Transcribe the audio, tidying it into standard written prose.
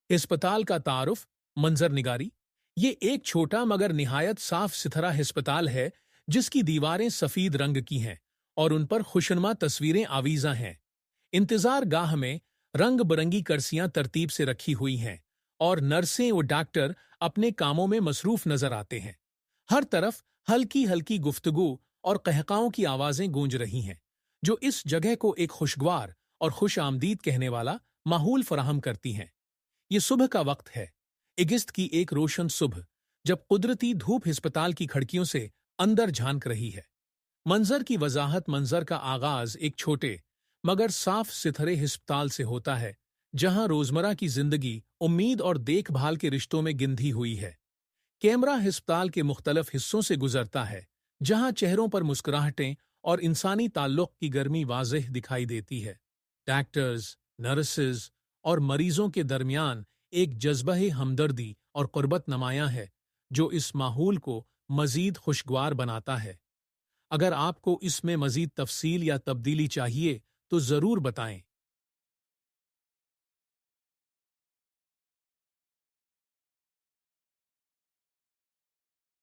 अस्पताल का तारुफ, मंजर निगारी। ये एक छोटा मगर निहायत साफ सुथरा अस्पताल है जिसकी दीवारें सफेद रंग की हैं और उन पर खुशनुमा तस्वीरें आवीजा हैं। इंतजार गाह में रंग बिरंगी कुर्सियां तरतीब से रखी हुई हैं और नर्सें और डॉक्टर अपने कामों में मसरूफ नजर आते हैं। हर तरफ हल्की हल्की गुफ्तगू और कहकाओं की आवाजें गूंज रही हैं, जो इस जगह को एक खुशगवार और खुश आमदीद कहने वाला माहौल फराहम करती हैं। ये सुबह का वक्त है, अगस्त की एक रोशन सुबह, जब कुदरती धूप अस्पताल की खिड़कियों से अंदर झांक रही है। मंजर की वजाहत। मंजर का आगाज एक छोटे मगर साफ सुथरे अस्पताल से होता है, जहां रोजमर्रा की जिंदगी उम्मीद और देखभाल के रिश्तों में गिंधी हुई है। कैमरा अस्पताल के मुख्तलिफ हिस्सों से गुजरता है, जहां चेहरों पर मुस्कुराहटें और इंसानी ताल्लुक की गर्मी वाज़ेह दिखाई देती है। डॉक्टर्स, नर्सेज और मरीजों के दरमियान एक जज्बा हमदर्दी और कुर्बत नमाया है, जो इस माहौल को मजीद खुशगवार बनाता है। अगर आपको इसमें मजीद तफसील या तब्दीली चाहिए तो ज़रूर बताएं।